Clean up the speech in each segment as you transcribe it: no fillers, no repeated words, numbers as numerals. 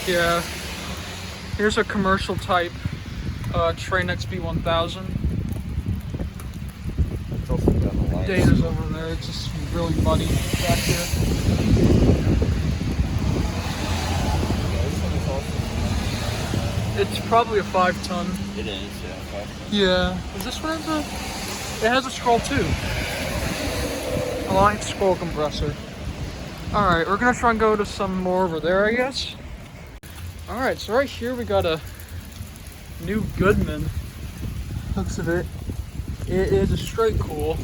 Yeah. Here's a commercial type Trane XB1000. It's also got the lights. Data's over there. It's just really muddy back here. It's probably a 5-ton. It is, yeah. 5 ton. Yeah. Is this one it has a scroll too. Alliance scroll compressor. Alright, we're gonna try and go to some more over there, I guess. Alright, so right here we got a new Goodman. Looks of it. It is a straight cool.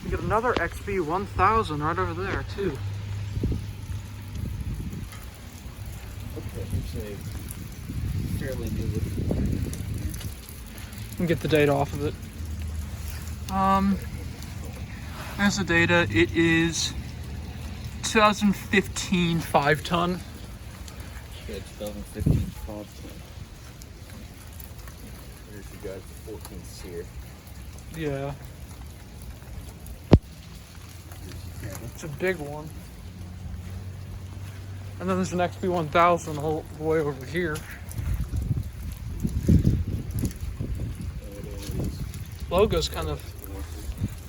We got another XB1000 right over there too. Okay, it's a fairly new looking one. And get the data off of it. There's the data. It is 2015 5-ton. Yeah, 2015 5 ton. Here's you guys the 14th here. Yeah. It's a big one. And then there's an XB1000 all the way over here. Logo's kind of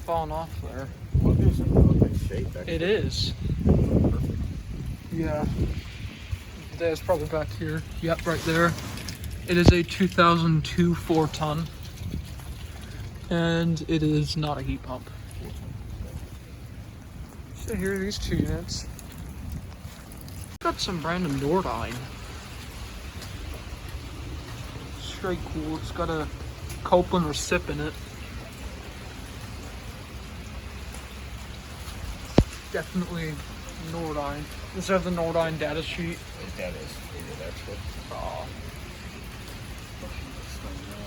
falling off there. Logo's in really good shape, actually. It is. Perfect. Yeah. There's probably back here. Yep, right there. It is a 2002 4-ton. And it is not a heat pump. So here are these two units. Got some brand new Nordyne. Straight cool. It's got a Copeland recip in it. Definitely Nordyne. Does it have the Nordyne data sheet? That is dated, actually.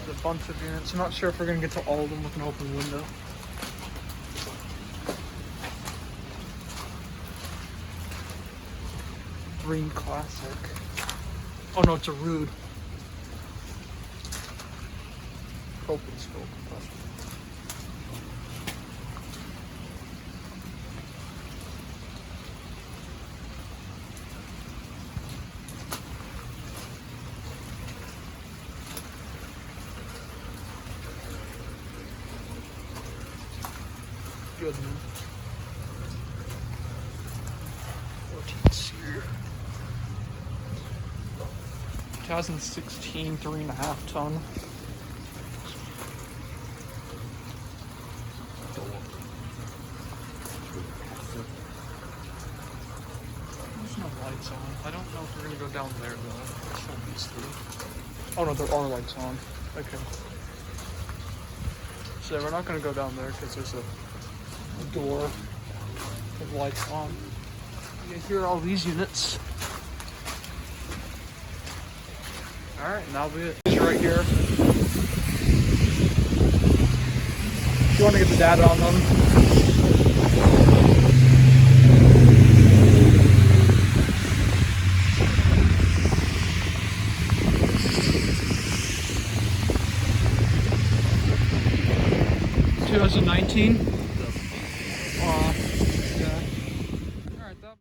There's a bunch of units. I'm not sure if we're going to get to all of them with an open window. Green Classic. Oh no, it's a Ruud. Copeland scroll compressor. Goodman. 14 seer. 2016 3.5 ton. There's no lights on. I don't know if we're gonna go down there though. Let's show these three. Oh no, there are lights on. Okay. So we're not gonna go down there because there's a door with lights on. You can hear all these units. Alright, and that'll be it. It's right here. If you want to get the data on them. (2019)